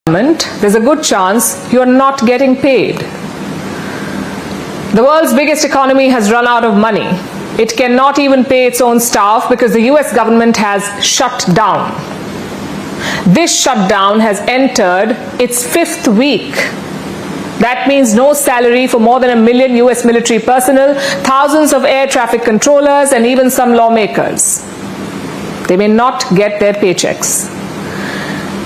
there's a good chance you're not getting paid. The world's biggest economy has run out of money. It cannot even pay its own staff because the US government has shut down. This shutdown has entered its 5th week. That means no salary for more than 1 million US military personnel, thousands of air traffic controllers, and even some lawmakers. They may not get their paychecks.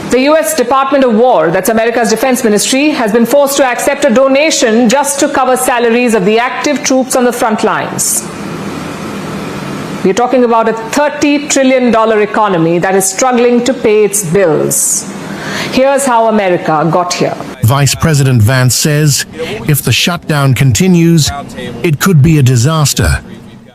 The US Department of War, that's America's defense ministry, has been forced to accept a donation just to cover salaries of the active troops on the front lines. We're talking about a $30 trillion economy that is struggling to pay its bills. Here's how America got here. Vice President Vance says if the shutdown continues, it could be a disaster.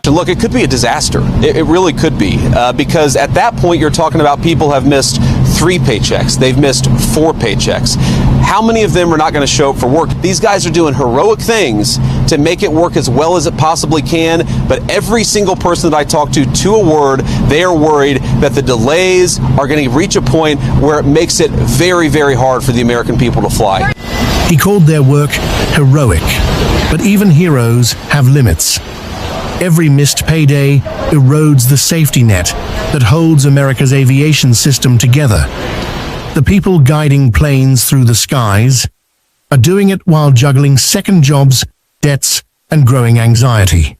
Look, it could be a disaster. It really could be, because at that point you're talking about people have missed 3 paychecks. They've missed 4 paychecks. How many of them are not going to show up for work? These guys are doing heroic things to make it work as well as it possibly can, but every single person that I talk to a word, they are worried that the delays are going to reach a point where it makes it very, very hard for the American people to fly. He called their work heroic, but even heroes have limits. Every missed payday erodes the safety net that holds America's aviation system together. The people guiding planes through the skies are doing it while juggling second jobs, debts, and growing anxiety.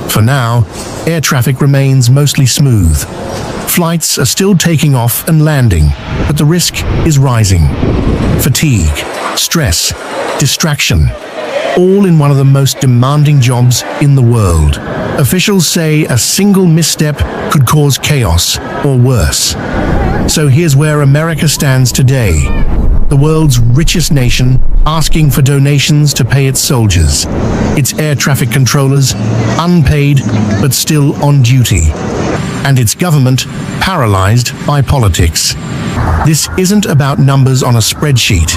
For now, air traffic remains mostly smooth. Flights are still taking off and landing, but the risk is rising. Fatigue, stress, distraction, all in one of the most demanding jobs in the world. Officials say a single misstep could cause chaos or worse. So here's where America stands today. The world's richest nation asking for donations to pay its soldiers, its air traffic controllers, unpaid but still on duty, and its government paralyzed by politics. This isn't about numbers on a spreadsheet.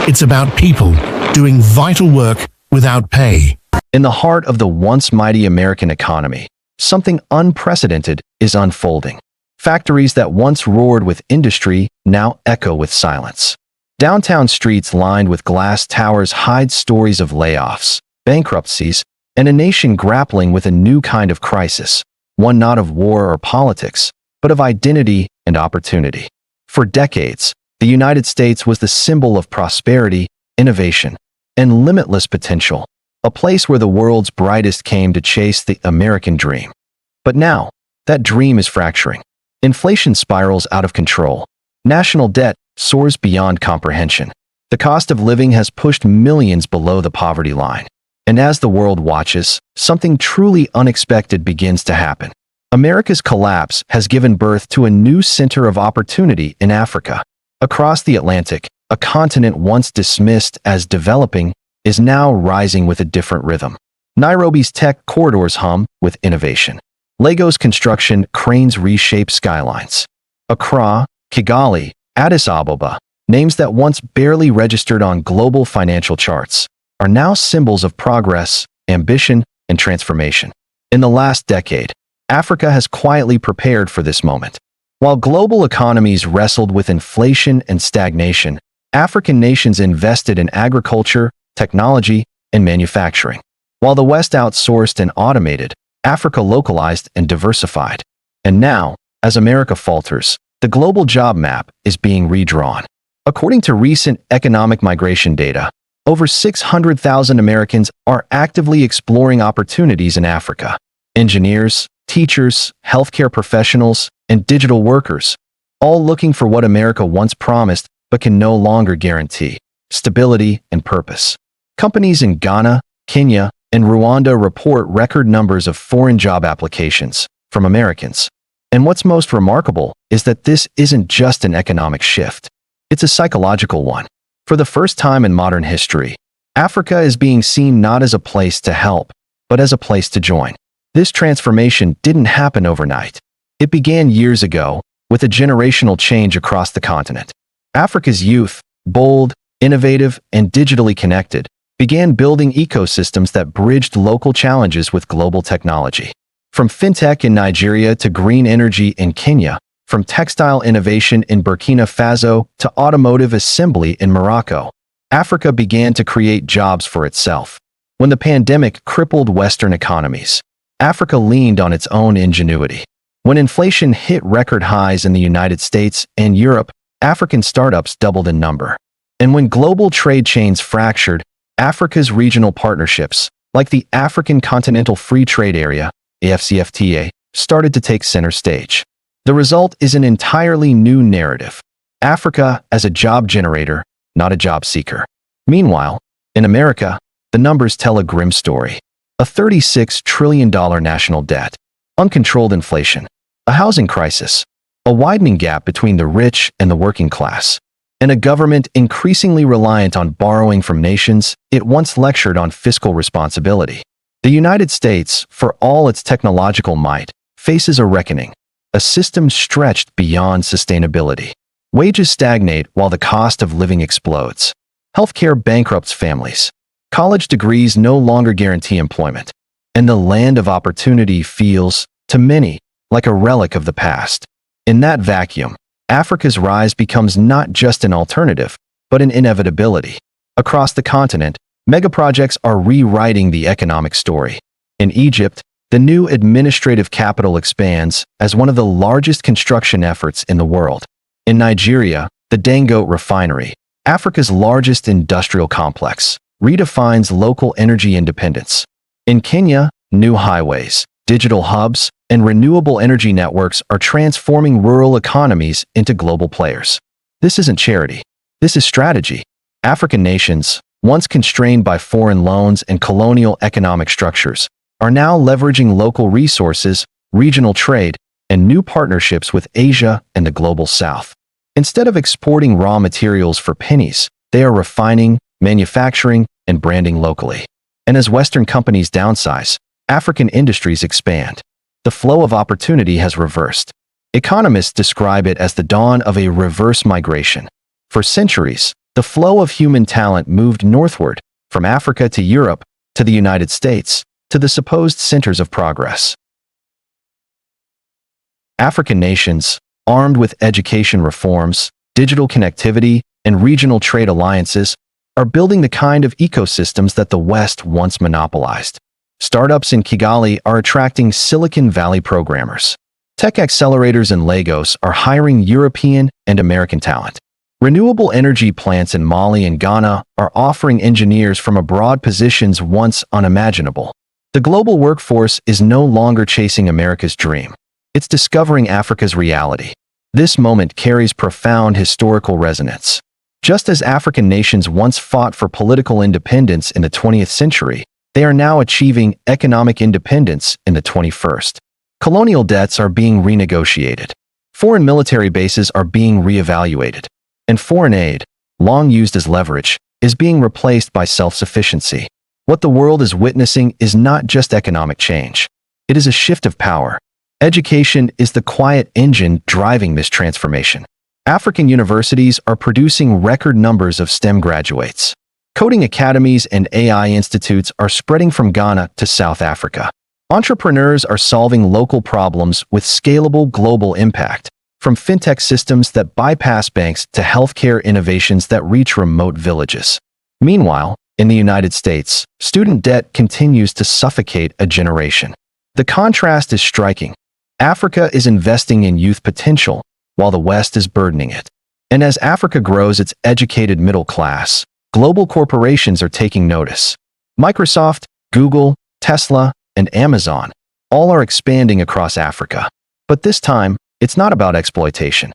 It's about people doing vital work without pay. In the heart of the once mighty American economy, something unprecedented is unfolding. Factories that once roared with industry now echo with silence. Downtown streets lined with glass towers hide stories of layoffs, bankruptcies, and a nation grappling with a new kind of crisis, one not of war or politics, but of identity and opportunity. For decades, the United States was the symbol of prosperity, innovation, and limitless potential, a place where the world's brightest came to chase the American dream. But now, that dream is fracturing. Inflation spirals out of control. National debt soars beyond comprehension. The cost of living has pushed millions below the poverty line. And as the world watches, something truly unexpected begins to happen. America's collapse has given birth to a new center of opportunity in Africa. Across the Atlantic, a continent once dismissed as developing is now rising with a different rhythm. Nairobi's tech corridors hum with innovation. Lagos construction cranes reshape skylines. Accra, Kigali, Addis Ababa, names that once barely registered on global financial charts, are now symbols of progress, ambition, and transformation. In the last decade, Africa has quietly prepared for this moment. While global economies wrestled with inflation and stagnation, African nations invested in agriculture, technology, and manufacturing. While the West outsourced and automated, Africa localized and diversified. And now, as America falters, the global job map is being redrawn. According to recent economic migration data, over 600,000 Americans are actively exploring opportunities in Africa. Engineers, teachers, healthcare professionals, and digital workers, all looking for what America once promised but can no longer guarantee: stability and purpose. Companies in Ghana, Kenya, and Rwanda report record numbers of foreign job applications from Americans. And what's most remarkable is that this isn't just an economic shift. It's a psychological one. For the first time in modern history, Africa is being seen not as a place to help, but as a place to join. This transformation didn't happen overnight. It began years ago with a generational change across the continent. Africa's youth, bold, innovative, and digitally connected, began building ecosystems that bridged local challenges with global technology. From fintech in Nigeria to green energy in Kenya, from textile innovation in Burkina Faso to automotive assembly in Morocco. Africa began to create jobs for itself. When the pandemic crippled Western economies, Africa leaned on its own ingenuity. When inflation hit record highs in the United States and Europe, African startups doubled in number. And when global trade chains fractured, Africa's regional partnerships, like the African Continental Free Trade Area, AfCFTA, started to take center stage. The result is an entirely new narrative. Africa as a job generator, not a job seeker. Meanwhile, in America, the numbers tell a grim story. A $36 trillion national debt, uncontrolled inflation, a housing crisis, a widening gap between the rich and the working class, and a government increasingly reliant on borrowing from nations it once lectured on fiscal responsibility. The United States, for all its technological might, faces a reckoning, a system stretched beyond sustainability. Wages stagnate while the cost of living explodes. Healthcare bankrupts families. College degrees no longer guarantee employment. And the land of opportunity feels, to many, like a relic of the past. In that vacuum, Africa's rise becomes not just an alternative, but an inevitability. Across the continent, megaprojects are rewriting the economic story. In Egypt, the new administrative capital expands as one of the largest construction efforts in the world. In Nigeria, the Dangote refinery, Africa's largest industrial complex, redefines local energy independence. In Kenya, new highways, digital hubs, and renewable energy networks are transforming rural economies into global players. This isn't charity. This is strategy. African nations, once constrained by foreign loans and colonial economic structures, are now leveraging local resources, regional trade, and new partnerships with Asia and the global South. Instead of exporting raw materials for pennies, they are refining, manufacturing, and branding locally. And as Western companies downsize, African industries expand. The flow of opportunity has reversed. Economists describe it as the dawn of a reverse migration. For centuries, the flow of human talent moved northward, from Africa to Europe, to the United States, to the supposed centers of progress. African nations, armed with education reforms, digital connectivity, and regional trade alliances, are building the kind of ecosystems that the West once monopolized. Startups in Kigali are attracting Silicon Valley programmers. Tech accelerators in Lagos are hiring European and American talent. Renewable energy plants in Mali and Ghana are offering engineers from abroad positions once unimaginable. The global workforce is no longer chasing America's dream. It's discovering Africa's reality. This moment carries profound historical resonance. Just as African nations once fought for political independence in the 20th century, they are now achieving economic independence in the 21st. Colonial debts are being renegotiated. Foreign military bases are being reevaluated. And foreign aid, long used as leverage, is being replaced by self-sufficiency. What the world is witnessing is not just economic change. It is a shift of power. Education is the quiet engine driving this transformation. African universities are producing record numbers of STEM graduates. Coding academies and AI institutes are spreading from Ghana to South Africa. Entrepreneurs are solving local problems with scalable global impact, from fintech systems that bypass banks to healthcare innovations that reach remote villages. Meanwhile, in the United States, student debt continues to suffocate a generation. The contrast is striking. Africa is investing in youth potential, while the West is burdening it. And as Africa grows its educated middle class, global corporations are taking notice. Microsoft, Google, Tesla, and Amazon all are expanding across Africa. But this time, it's not about exploitation.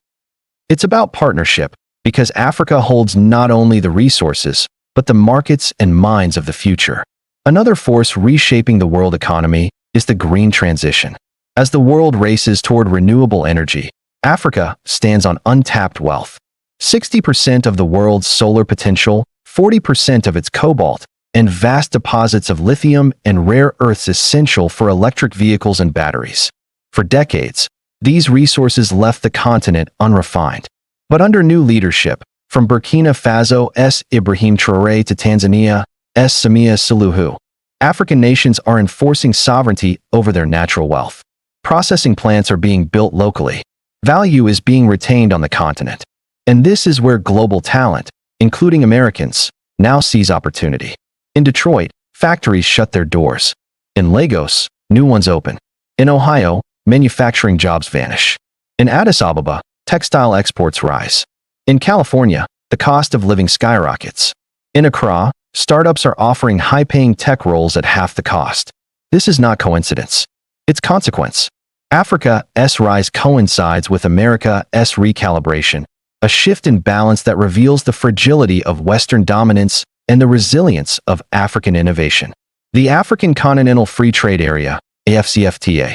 It's about partnership, because Africa holds not only the resources, but the markets and minds of the future. Another force reshaping the world economy is the green transition. As the world races toward renewable energy, Africa stands on untapped wealth. 60% of the world's solar potential, 40% of its cobalt, and vast deposits of lithium and rare earths essential for electric vehicles and batteries. For decades, these resources left the continent unrefined. But under new leadership, from Burkina Faso's Ibrahim Traoré to Tanzania's Samia Suluhu, African nations are enforcing sovereignty over their natural wealth. Processing plants are being built locally. Value is being retained on the continent. And this is where global talent, including Americans, now sees opportunity. In Detroit, factories shut their doors. In Lagos, new ones open. In Ohio, manufacturing jobs vanish. In Addis Ababa, textile exports rise. In California, the cost of living skyrockets. In Accra, startups are offering high-paying tech roles at half the cost. This is not coincidence. It's consequence. Africa's rise coincides with America's recalibration, a shift in balance that reveals the fragility of Western dominance and the resilience of African innovation. The African Continental Free Trade Area, AFCFTA,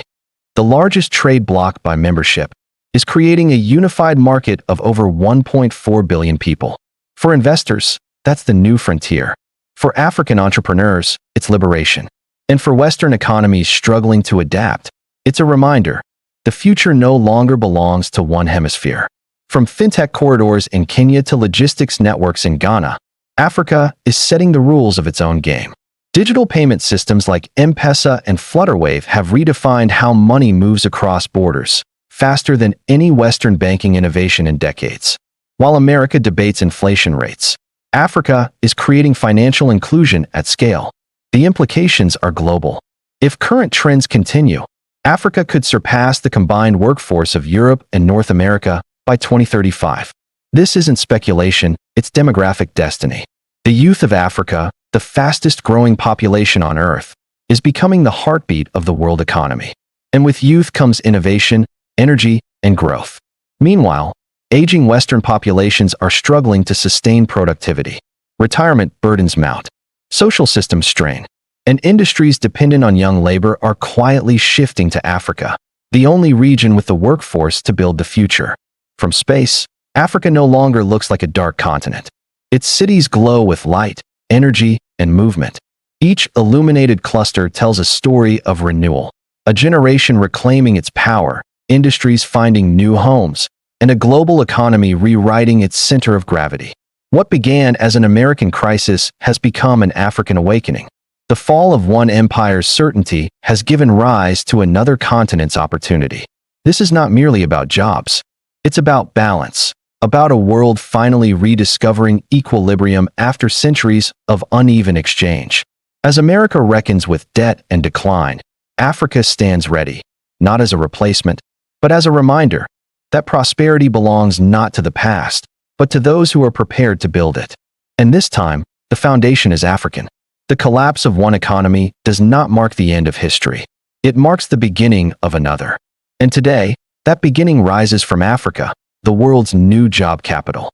the largest trade bloc by membership, is creating a unified market of over 1.4 billion people. For investors, that's the new frontier. For African entrepreneurs, it's liberation. And for Western economies struggling to adapt, it's a reminder, the future no longer belongs to one hemisphere. From fintech corridors in Kenya to logistics networks in Ghana, Africa is setting the rules of its own game. Digital payment systems like M-Pesa and Flutterwave have redefined how money moves across borders, faster than any Western banking innovation in decades. While America debates inflation rates, Africa is creating financial inclusion at scale. The implications are global. If current trends continue, Africa could surpass the combined workforce of Europe and North America by 2035. This isn't speculation, it's demographic destiny. The youth of Africa, the fastest growing population on Earth, is becoming the heartbeat of the world economy. And with youth comes innovation, energy, and growth. Meanwhile, aging Western populations are struggling to sustain productivity. Retirement burdens mount. Social systems strain. And industries dependent on young labor are quietly shifting to Africa, the only region with the workforce to build the future. From space, Africa no longer looks like a dark continent. Its cities glow with light, energy, and movement. Each illuminated cluster tells a story of renewal, a generation reclaiming its power, industries finding new homes, and a global economy rewriting its center of gravity. What began as an American crisis has become an African awakening. The fall of one empire's certainty has given rise to another continent's opportunity. This is not merely about jobs. It's about balance, about a world finally rediscovering equilibrium after centuries of uneven exchange. As America reckons with debt and decline, Africa stands ready, not as a replacement, but as a reminder that prosperity belongs not to the past, but to those who are prepared to build it. And this time, the foundation is African. The collapse of one economy does not mark the end of history. It marks the beginning of another. And today, that beginning rises from Africa, the world's new job capital.